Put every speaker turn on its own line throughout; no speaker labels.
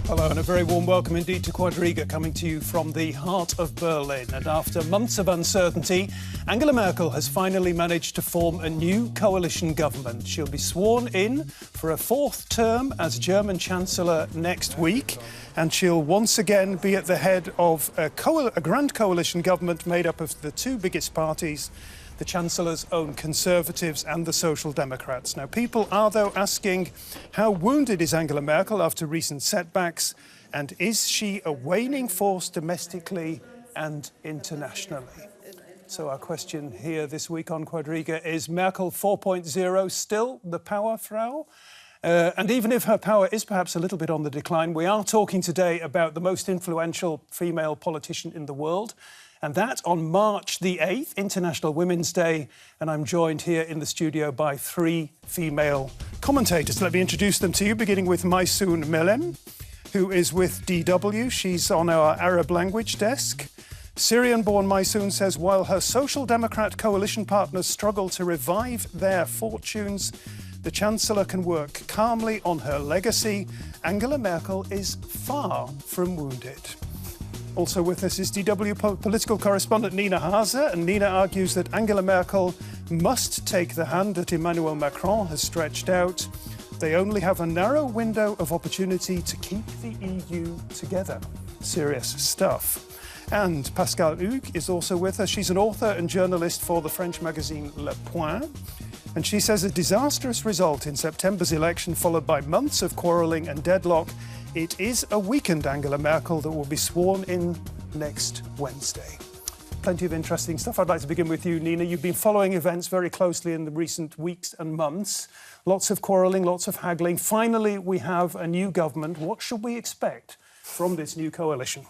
Hello and a very warm welcome indeed to Quadriga, coming to you from the heart of Berlin. And after months of uncertainty, Angela Merkel has finally managed to form a new coalition government. She'll be sworn in for a fourth term as German Chancellor next week, and she'll once again be at the head of a grand coalition government made up of the two biggest parties, the Chancellor's own Conservatives and the Social Democrats. Now, people are, though, asking how wounded is Angela Merkel after recent setbacks, and is she a waning force domestically and internationally? So our question here this week on Quadriga is Merkel 4.0 still the power, Frau? And even if her power is perhaps a little bit on the decline, we are talking today about the most influential female politician in the world, and that on March the 8th, International Women's Day. And I'm joined here in the studio by three female commentators. Let me introduce them to you, beginning with Maissun Melhem, who is with DW. She's on our Arab language desk. Syrian-born Maissun says while her Social Democrat coalition partners struggle to revive their fortunes, the Chancellor can work calmly on her legacy. Angela Merkel is far from wounded. Also with us is DW political correspondent Nina Haase, and Nina argues that Angela Merkel must take the hand that Emmanuel Macron has stretched out. They only have a narrow window of opportunity to keep the EU together. Serious stuff. And Pascale Hugues is also with us. She's an author and journalist for the French magazine Le Point. And she says a disastrous result in September's election, followed by months of quarrelling and deadlock, it is a weakened Angela Merkel that will be sworn in next Wednesday. Plenty of interesting stuff. I'd like to begin with you, Nina. You've been following events very closely in the recent weeks and months. Lots of quarrelling, lots of haggling. Finally, we have a new government. What should we expect from this new coalition?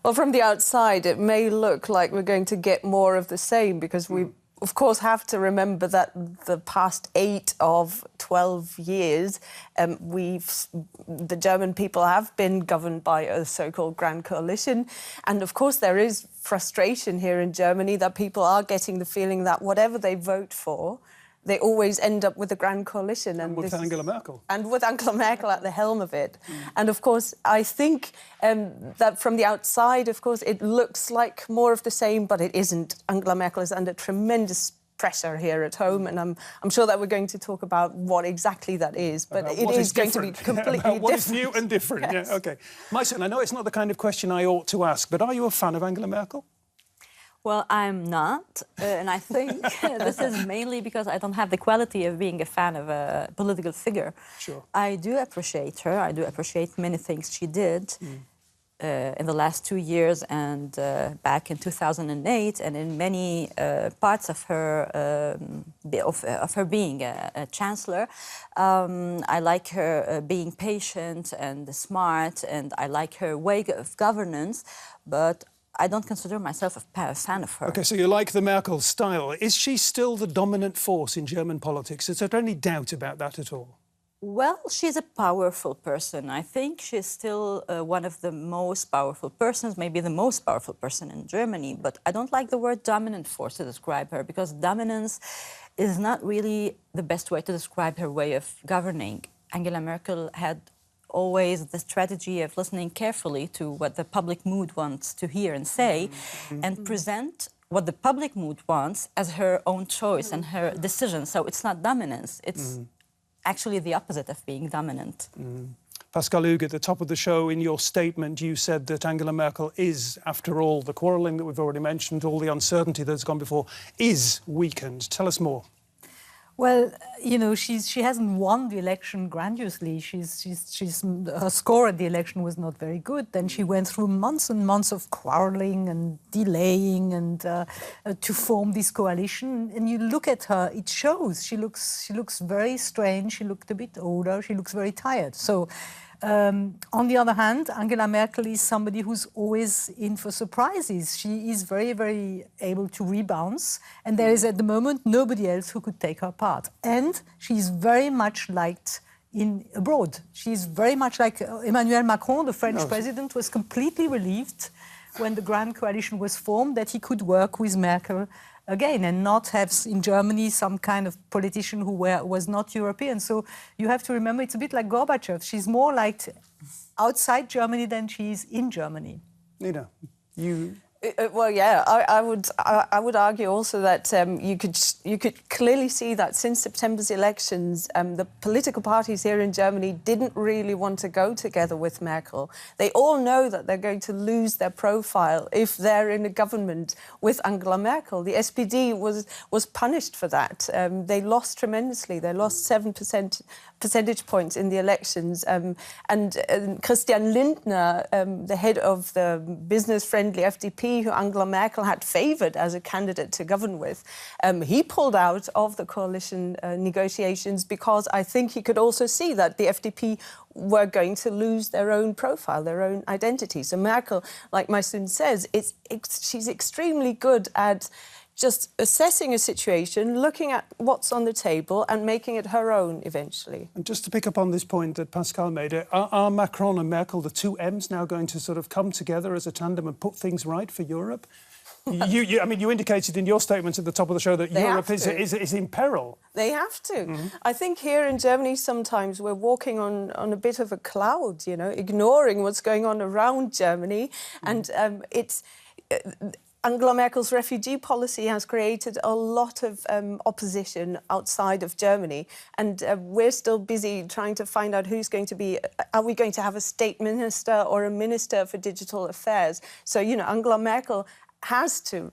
Well, from the outside, it may look like we're going to get more of the same, because we, of course, have to remember that the past 8 of 12 years, the German people have been governed by a so-called grand coalition. And of course, there is frustration here in Germany that people are getting the feeling that whatever they vote for, they always end up with a grand coalition.
And with Angela Merkel.
And with Angela Merkel at the helm of it. And of course, I think that from the outside, of course, it looks like more of the same, but it isn't. Angela Merkel is under tremendous pressure here at home, and I'm sure that we're going to talk about what exactly that is, but it is going to be completely different.
What is new and different, yes. Yeah, OK. Maissun, I know it's not the kind of question I ought to ask, but are you a fan of Angela Merkel?
Well, I'm not, and I think this is mainly because I don't have the quality of being a fan of a political figure.
Sure.
I do appreciate her. I do appreciate many things she did in the last 2 years and back in 2008, and in many parts of her being a chancellor. I like her being patient and smart, and I like her way of governance, but I don't consider myself a fan of her.
OK, so you like the Merkel style. Is she still the dominant force in German politics? Is there any doubt about that at all?
Well, she's a powerful person. I think she's still one of the most powerful persons, maybe the most powerful person in Germany. But I don't like the word dominant force to describe her, because dominance is not really the best way to describe her way of governing. Angela Merkel had always the strategy of listening carefully to what the public mood wants to hear and say, and present what the public mood wants as her own choice and her decision. So it's not dominance, it's actually the opposite of being dominant.
Pascale Hugues, at the top of the show, in your statement, you said that Angela Merkel is, after all the quarrelling that we've already mentioned, all the uncertainty that's gone before, is weakened. Tell us more.
Well, you know, she hasn't won the election grandiosely. Her score at the election was not very good. Then she went through months and months of quarrelling and delaying and to form this coalition. And you look at her, it shows. She looks very strange. She looked a bit older. She looks very tired. So. On the other hand, Angela Merkel is somebody who's always in for surprises. She is very, very able to rebound, and there is at the moment nobody else who could take her part. And she's very much liked abroad. She's very much like Emmanuel Macron, the French president, was completely relieved when the Grand Coalition was formed that he could work with Merkel again, and not have in Germany some kind of politician who was not European. So you have to remember it's a bit like Gorbachev. She's more like outside Germany than she is in Germany.
Nina, you...
Well, yeah, I would argue also that you could clearly see that since September's elections, the political parties here in Germany didn't really want to go together with Merkel. They all know that they're going to lose their profile if they're in a government with Angela Merkel. The SPD was punished for that. They lost tremendously. They lost 7 percentage points in the elections. And Christian Lindner, the head of the business-friendly FDP, who Angela Merkel had favoured as a candidate to govern with, he pulled out of the coalition negotiations because I think he could also see that the FDP were going to lose their own profile, their own identity. So Merkel, like Maissun says, she's extremely good at just assessing a situation, looking at what's on the table and making it her own eventually.
And just to pick up on this point that Pascale made, are Macron and Merkel, the two M's, now going to sort of come together as a tandem and put things right for Europe? I mean, you indicated in your statements at the top of the show that Europe is in peril.
They have to. I think here in Germany sometimes we're walking on a bit of a cloud, you know, ignoring what's going on around Germany. And Angela Merkel's refugee policy has created a lot of opposition outside of Germany, and we're still busy trying to find out who's going to be... Are we going to have a state minister or a minister for digital affairs? So, you know, Angela Merkel has to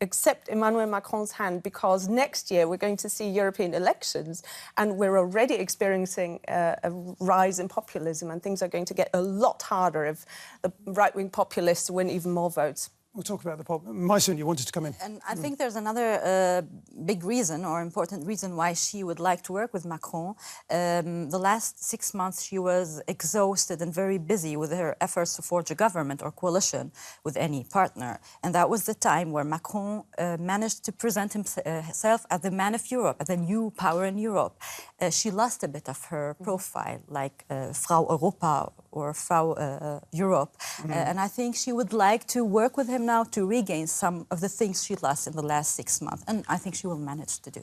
accept Emmanuel Macron's hand, because next year we're going to see European elections and we're already experiencing a rise in populism, and things are going to get a lot harder if the right-wing populists win even more votes.
We'll talk about the problem. Maissun, you wanted to come in.
And I think there's another big reason or important reason why she would like to work with Macron. The last 6 months she was exhausted and very busy with her efforts to forge a government or coalition with any partner. And that was the time where Macron managed to present himself as the man of Europe, as a new power in Europe. She lost a bit of her profile, like Frau Europa or Frau Europe. And I think she would like to work with him now to regain some of the things she lost in the last 6 months. And I think she will manage to do.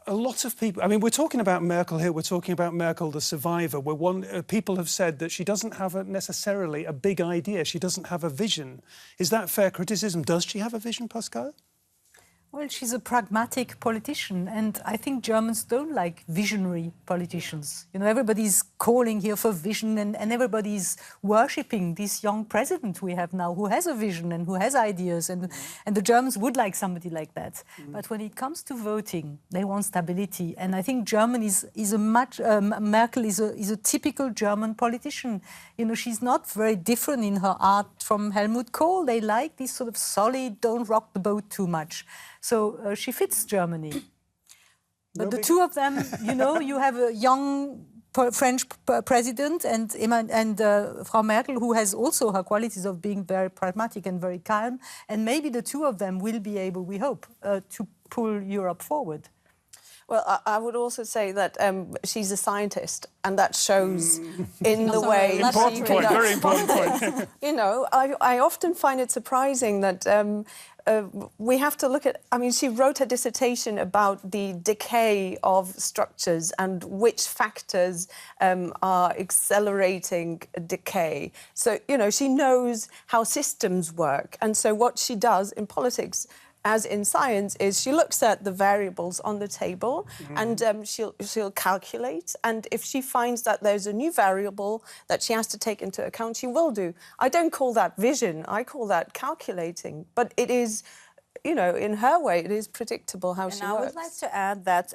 A lot of people... I mean, we're talking about Merkel here. We're talking about Merkel, the survivor. People have said that she doesn't have necessarily a big idea. She doesn't have a vision. Is that fair criticism? Does she have a vision, Pascale?
Well, she's a pragmatic politician, and I think Germans don't like visionary politicians. You know, everybody's calling here for vision, and everybody's worshipping this young president we have now, who has a vision and who has ideas, and the Germans would like somebody like that. But when it comes to voting, they want stability, and I think Germany is a much... Merkel is a typical German politician. You know, she's not very different in her art from Helmut Kohl. They like this sort of solid, don't rock the boat too much. So she fits Germany. But the two of them, you know, you have a young French president and Frau Merkel, who has also her qualities of being very pragmatic and very calm. And maybe the two of them will be able, we hope, to pull Europe forward.
Well, I would also say that she's a scientist, and that shows in the way...
Important point, very important point.
You know, I often find it surprising that we have to look at... I mean, she wrote a dissertation about the decay of structures and which factors are accelerating decay. So, you know, she knows how systems work. And so what she does in politics, as in science, is she looks at the variables on the table and she'll calculate. And if she finds that there's a new variable that she has to take into account, she will do. I don't call that vision. I call that calculating. But it is, you know, in her way, it is predictable how she works.
And I would like to add that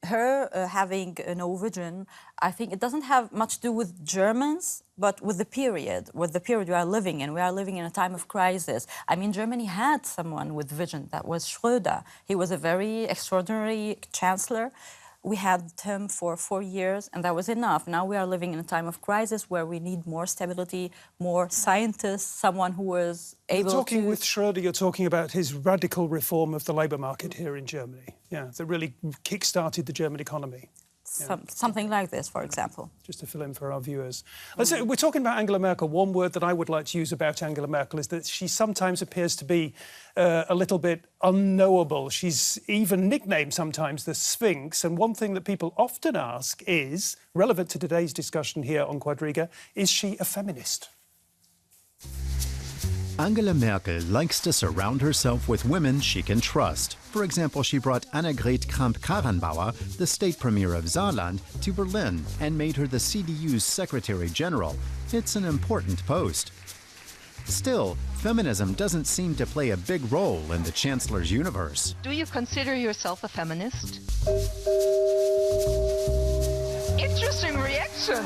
her having no vision, I think it doesn't have much to do with Germans, but with the period we are living in. We are living in a time of crisis. I mean, Germany had someone with vision. That was Schröder. He was a very extraordinary chancellor. We had him for 4 years, and that was enough. Now we are living in a time of crisis where we need more stability, more scientists, someone who was able to...
Talking with Schröder, you're talking about his radical reform of the labour market here in Germany. Yeah, that really kick-started the German economy.
something like this, for example.
Just to fill in for our viewers. We're talking about Angela Merkel. One word that I would like to use about Angela Merkel is that she sometimes appears to be a little bit unknowable. She's even nicknamed sometimes the Sphinx. And one thing that people often ask is, relevant to today's discussion here on Quadriga, is she a feminist?
Angela Merkel likes to surround herself with women she can trust. For example, she brought Annegret Kramp-Karrenbauer, the state premier of Saarland, to Berlin and made her the CDU's Secretary General. It's an important post. Still, feminism doesn't seem to play a big role in the Chancellor's universe.
Do you consider yourself a feminist? Interesting reaction.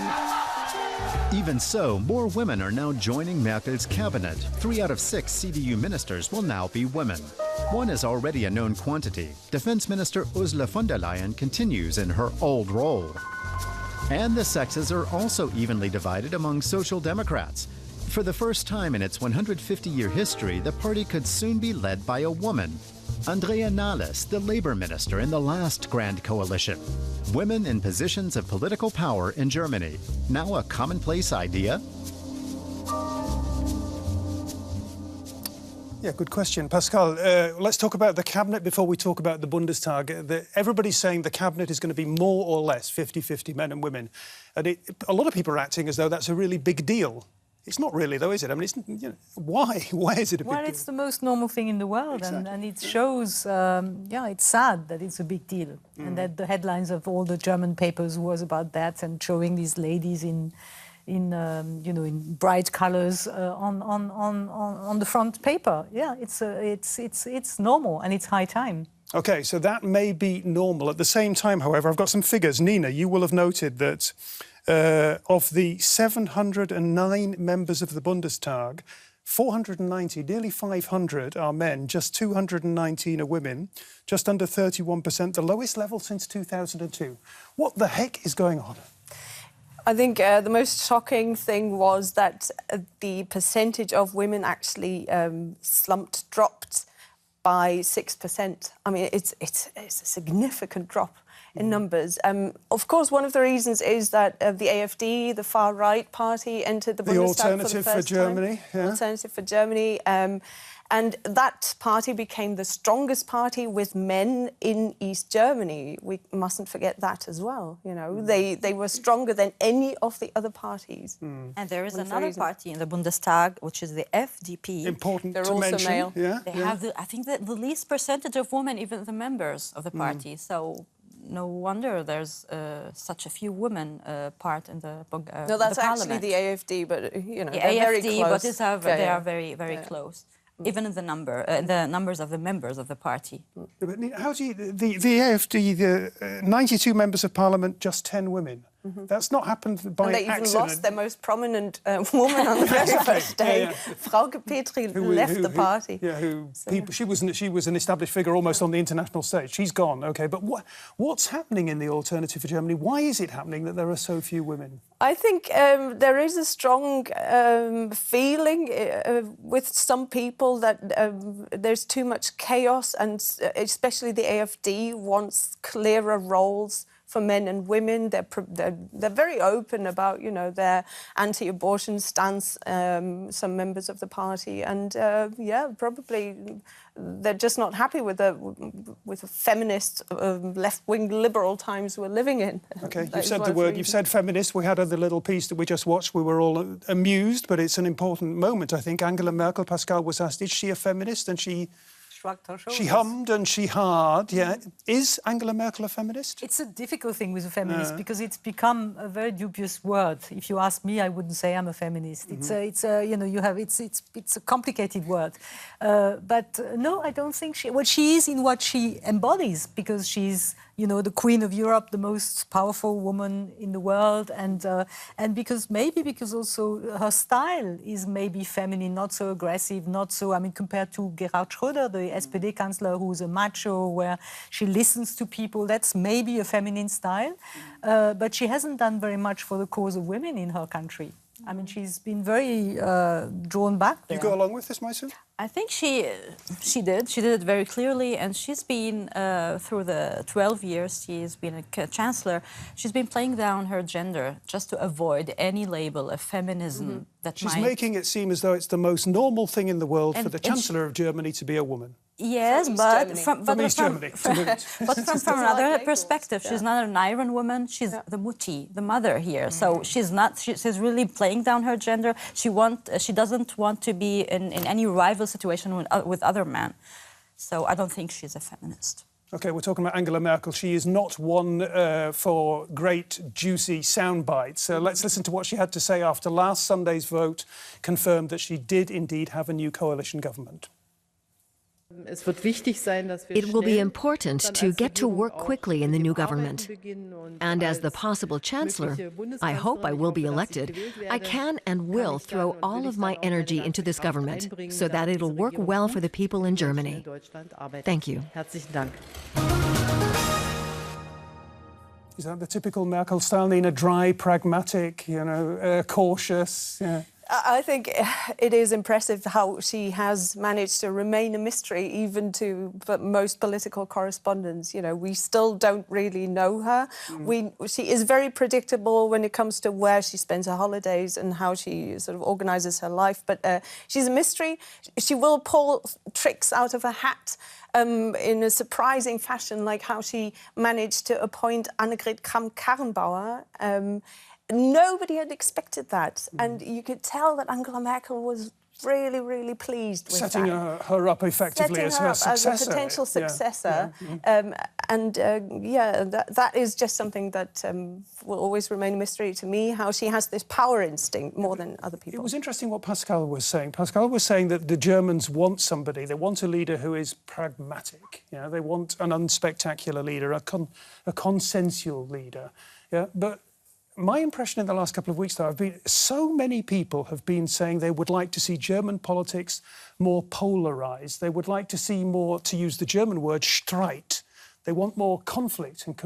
Even so, more women are now joining Merkel's cabinet. 3 out of 6 CDU ministers will now be women. One is already a known quantity. Defense Minister Ursula von der Leyen continues in her old role. And the sexes are also evenly divided among Social Democrats. For the first time in its 150-year history, the party could soon be led by a woman. Andrea Nahles, the Labour Minister in the last Grand Coalition. Women in positions of political power in Germany. Now a commonplace idea?
Yeah, good question. Pascale, let's talk about the cabinet before we talk about the Bundestag. Everybody's saying the cabinet is going to be more or less 50-50 men and women. And a lot of people are acting as though that's a really big deal. It's not really, though, is it? I mean, it's, why? Why is it a big deal?
Well, it's the most normal thing in the world,
Exactly.
and it shows, it's sad that it's a big deal, and that the headlines of all the German papers was about that, and showing these ladies in bright colours on the front paper. Yeah, it's normal, and it's high time.
OK, so that may be normal. At the same time, however, I've got some figures. Nina, you will have noted that of the 709 members of the Bundestag, 490, nearly 500 are men, just 219 are women, just under 31%, the lowest level since 2002. What the heck is going on?
I think the most shocking thing was that the percentage of women actually dropped by 6%. I mean, it's a significant drop in numbers. Of course, one of the reasons is that the AfD, the far-right party, entered the Bundestag for the first time.
Yeah.
Alternative for Germany. And that party became the strongest party with men in East Germany. We mustn't forget that as well. You know, they were stronger than any of the other parties.
And there is another party in the Bundestag, which is the FDP.
Important
They're
to
also
mention.
male.
Yeah,
They have, I think, the least percentage of women, even the members of the party. So no wonder there's such a few women part in the parliament.
No, that's actually the AfD, but
the
they're very
AfD,
close.
but they are very, very close. Even in the numbers of the members of the party.
But how do you... The AfD, the 92 members of parliament, just 10 women. That's not happened by
and they even
accident.
lost their most prominent woman on the very first day. Frau Petri left the party.
She was an established figure almost on the international stage. She's gone, OK. But what's happening in the Alternative for Germany? Why is it happening that there are so few women?
I think there is a strong feeling with some people that there's too much chaos, and especially the AfD wants clearer roles for men and women. They're very open about, their anti-abortion stance, some members of the party. And, probably they're just not happy with the feminist, left-wing liberal times we're living in.
OK, you've said the word, you've said feminist. We had the little piece that we just watched. We were all amused, but it's an important moment, I think. Angela Merkel, Pascale, was asked, is she a feminist? And she hummed and she hard, yeah. Is Angela Merkel a feminist?
It's a difficult thing with a feminist because it's become a very dubious word. If you ask me, I wouldn't say I'm a feminist. It's a complicated word. But no, I don't think she is in what she embodies, because she's the Queen of Europe, the most powerful woman in the world, and because also her style is maybe feminine, not so aggressive, not so, compared to Gerhard Schröder, the SPD Chancellor, who's a macho, where she listens to people, that's maybe a feminine style, but she hasn't done very much for the cause of women in her country. I mean, she's been very drawn back there.
You go along with this, Maissun?
I think she did. She did it very clearly, and she's been through the 12 years she's been a chancellor. She's been playing down her gender just to avoid any label of feminism that
She's making it seem as though it's the most normal thing in the world for the Chancellor of Germany to be a woman.
Yes,
From East Germany.
But from another perspective, she's not an Iron woman. She's the mutti, the mother here. So she's not. She's really playing down her gender. She doesn't want to be in any rival situation with other men. So I don't think she's a feminist.
OK, we're talking about Angela Merkel. She is not one for great, juicy sound bites. Let's listen to what she had to say after last Sunday's vote confirmed that she did indeed have a new coalition government.
It will be important to get to work quickly in the new government. And as the possible chancellor, I hope I will be elected, I can and will throw all of my energy into this government so that it'll work well for the people in Germany. Thank you.
Is that the typical Merkel style, Nina? Dry, pragmatic, cautious? Yeah.
I think it is impressive how she has managed to remain a mystery even to most political correspondents. We still don't really know her. She is very predictable when it comes to where she spends her holidays and how she sort of organises her life. But she's a mystery. She will pull tricks out of her hat in a surprising fashion, like how she managed to appoint Annegret Kramp-Karrenbauer. Nobody had expected that, and you could tell that Angela Merkel was really, really pleased with
Setting
that.
her up effectively as her successor.
As a potential successor. That is just something that will always remain a mystery to me, how she has this power instinct more than other people.
It was interesting what Pascale was saying. Pascale was saying that the Germans want somebody, they want a leader who is pragmatic. They want an unspectacular leader, a consensual leader. But my impression in the last couple of weeks, though, so many people have been saying they would like to see German politics more polarised. They would like to see more, to use the German word, Streit. They want more conflict and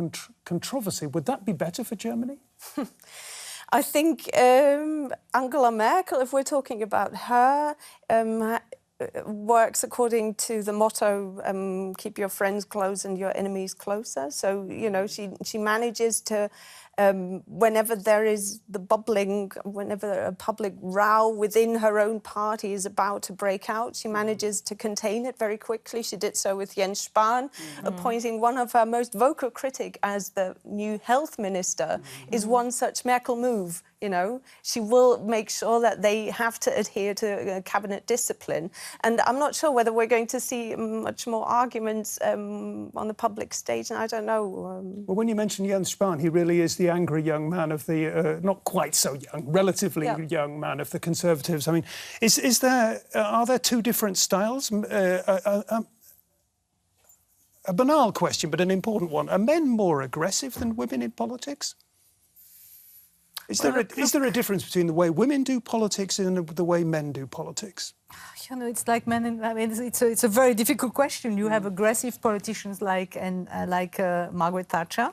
controversy. Would that be better for Germany?
I think Angela Merkel, if we're talking about her, works according to the motto, keep your friends close and your enemies closer. So, she manages to, whenever there is the bubbling, whenever a public row within her own party is about to break out, she manages to contain it very quickly. She did so with Jens Spahn, appointing one of her most vocal critics as the new health minister is one such Merkel move. She will make sure that they have to adhere to cabinet discipline. And I'm not sure whether we're going to see much more arguments on the public stage, and I don't know.
Well, when you mention Jens Spahn, he really is the angry young man of the, not quite so young, relatively young man of the Conservatives. I mean, are there two different styles? A banal question, but an important one. Are men more aggressive than women in politics? Is there a difference between the way women do politics and the way men do politics?
It's like men. It's a very difficult question. You have aggressive politicians like Margaret Thatcher.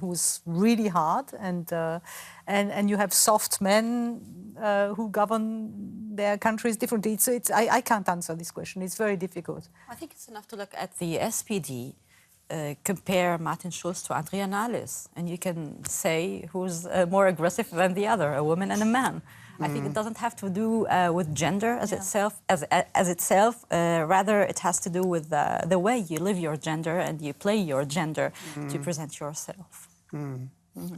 Who's really hard, and you have soft men who govern their countries differently. I can't answer this question. It's very difficult.
I think it's enough to look at the SPD. Compare Martin Schulz to Andrea Nahles, and you can say who's more aggressive than the other, a woman and a man. I think it doesn't have to do with gender as itself. Rather, it has to do with the way you live your gender and you play your gender to present yourself.
I'm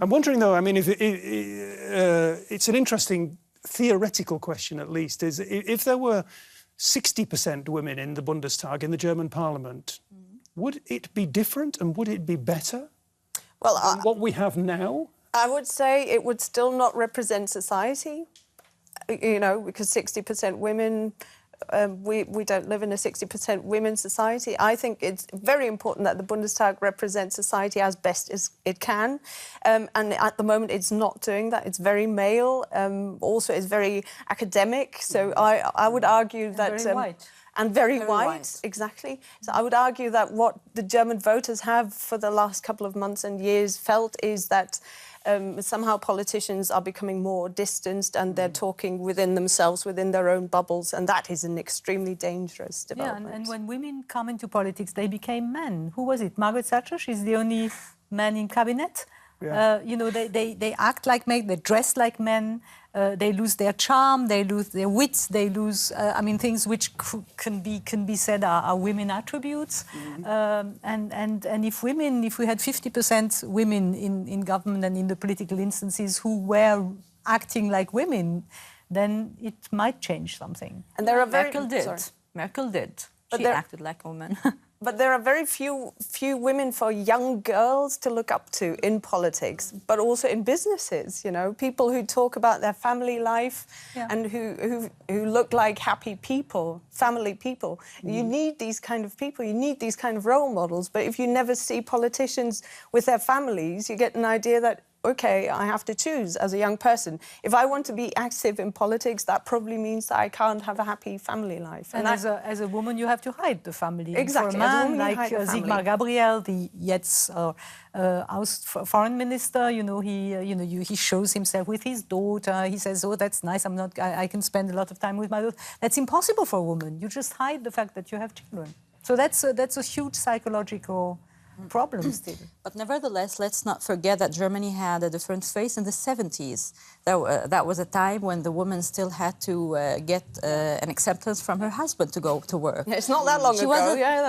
wondering, though, if it's an interesting theoretical question, at least, is if there were 60% women in the Bundestag, in the German parliament, would it be different and would it be better than what we have now?
I would say it would still not represent society, because 60% women, we don't live in a 60% women society. I think it's very important that the Bundestag represents society as best as it can. And at the moment, it's not doing that. It's very male. Also, it's very academic. So I would argue that...
very white.
And very white, exactly. So I would argue that what the German voters have for the last couple of months and years felt is that somehow politicians are becoming more distanced and they're talking within themselves, within their own bubbles, and that is an extremely dangerous development.
Yeah, and when women come into politics, they became men. Who was it? Margaret Thatcher? She's the only man in cabinet.
Yeah.
You know, they act like men, they dress like men, they lose their charm, they lose their wits, they lose, I mean, things which can be said are women attributes. And if we had 50% women in government and in the political instances who were acting like women, then it might change something.
And there are
Merkel did.
But
She acted like a woman.
But there are very few women for young girls to look up to in politics, but also in businesses, you know, people who talk about their family life and who look like happy people, family people. You need these kind of people, you need these kind of role models, but if you never see politicians with their families, you get an idea that, OK, I have to choose as a young person. If I want to be active in politics, that probably means that I can't have a happy family life.
And as a woman, you have to hide the family.
Exactly.
For a man like Sigmar Gabriel, the foreign minister, you know, he shows himself with his daughter. He says, "Oh, that's nice. I can spend a lot of time with my daughter." That's impossible for a woman. You just hide the fact that you have children. So that's a huge psychological problem still.
But nevertheless, let's not forget that Germany had a different face in the 70s. That was a time when the woman still had to get an acceptance from her husband to go to work.
Yeah, it's not that long ago.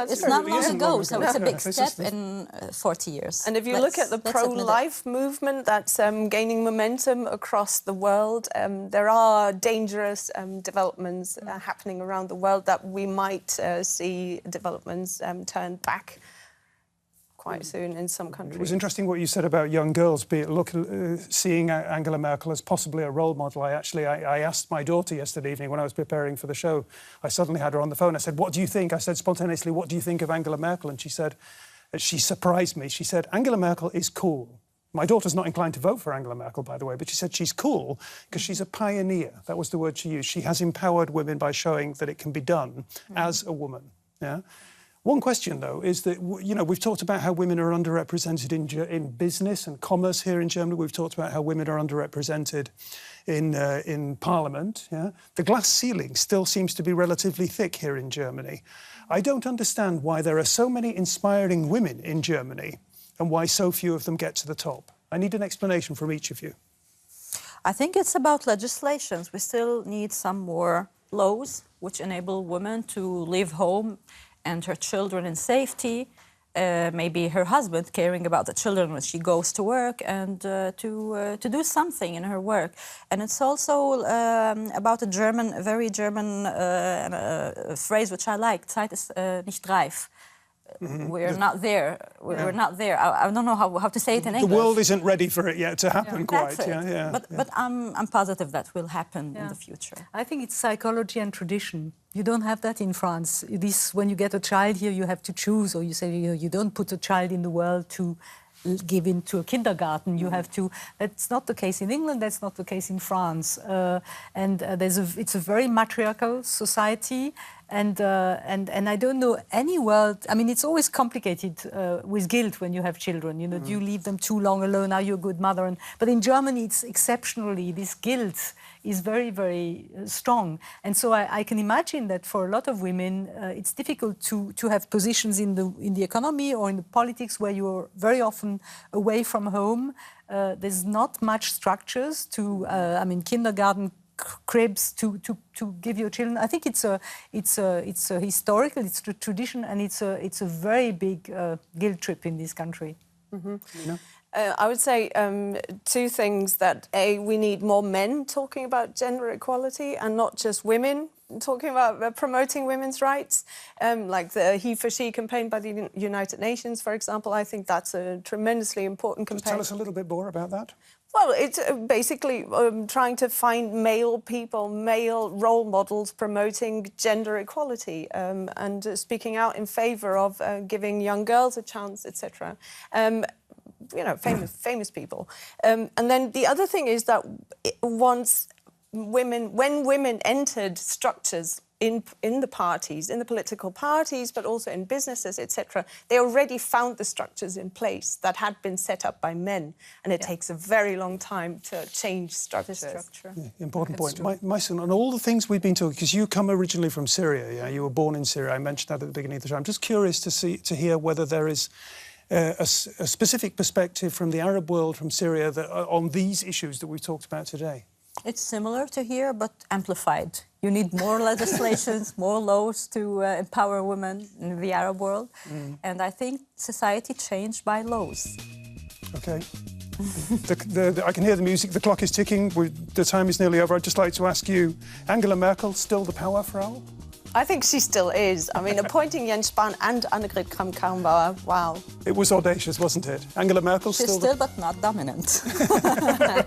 It's not long ago, so it's a big step in 40 years.
And if you look at the pro-life movement that's gaining momentum across the world, there are dangerous developments happening around the world that we might see developments turned back quite soon in some countries.
It was interesting what you said about young girls, seeing Angela Merkel as possibly a role model. I asked my daughter yesterday evening when I was preparing for the show. I suddenly had her on the phone. I said, "What do you think?" I said spontaneously, "What do you think of Angela Merkel?" And she said, she surprised me. She said, "Angela Merkel is cool." My daughter's not inclined to vote for Angela Merkel, by the way, but she said she's cool because she's a pioneer. That was the word she used. She has empowered women by showing that it can be done as a woman. Yeah. One question, though, is that, you know, we've talked about how women are underrepresented in business and commerce here in Germany. We've talked about how women are underrepresented in Parliament. Yeah? The glass ceiling still seems to be relatively thick here in Germany. I don't understand why there are so many inspiring women in Germany and why so few of them get to the top. I need an explanation from each of you.
I think it's about legislations. We still need some more laws which enable women to leave home and her children in safety, maybe her husband caring about the children when she goes to work, and to do something in her work. And it's also about a very German phrase which I like, Zeit ist nicht reif. We're not there. We're not there. I don't know how to say it in English.
The world isn't ready for it yet to happen quite.
That's it. But I'm positive that will happen in the future.
I think it's psychology and tradition. You don't have that in France. When you get a child here, you have to choose, or you say you don't put a child in the world to give into a kindergarten. You have to. That's not the case in England. That's not the case in France. It's a very matriarchal society. And I don't know any world. I mean, it's always complicated with guilt when you have children. You know, do you leave them too long alone? Are you a good mother? But in Germany, it's exceptionally, this guilt is very, very strong. And so I can imagine that for a lot of women, it's difficult to have positions in the economy or in the politics where you're very often away from home. There's not much structures to, kindergarten, cribs to give your children. I think it's a historical, it's a tradition, and it's a very big guilt trip in this country.
Mm-hmm. You know? I would say two things: that we need more men talking about gender equality and not just women talking about promoting women's rights, like the He for She campaign by the United Nations, for example. I think that's a tremendously important campaign.
Just tell us a little bit more about that.
Well, it's basically trying to find male role models promoting gender equality and speaking out in favour of giving young girls a chance, etc. You know, famous people. And then the other thing is that when women entered structures in the parties, in the political parties, but also in businesses, etc. They already found the structures in place that had been set up by men, and it takes a very long time to change structures.
Yeah, important point. Maissun, on all the things we've been talking, because you come originally from Syria, yeah? You were born in Syria. I mentioned that at the beginning of the show. I'm just curious to hear whether there is a specific perspective from the Arab world, from Syria, on these issues that we've talked about today.
It's similar to here, but amplified. You need more legislations, more laws to empower women in the Arab world. And I think society changed by laws.
OK. I can hear the music. The clock is ticking. The time is nearly over. I'd just like to ask you, Angela Merkel, still the power, Frau?
I think she still is. I mean, appointing Jens Spahn and Annegret Kramp-Karrenbauer, wow.
It was audacious, wasn't it? Angela Merkel
She's still but not dominant.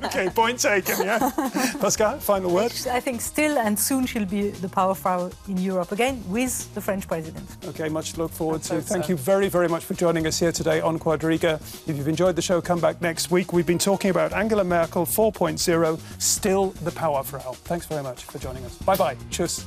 OK, point taken, yeah. Pascale, final word?
I think still and soon she'll be the power Frau in Europe again with the French president.
OK, much to look forward to. Thank you very, very much for joining us here today on Quadriga. If you've enjoyed the show, come back next week. We've been talking about Angela Merkel 4.0, still the power Frau. Thanks very much for joining us. Bye-bye. Tschüss.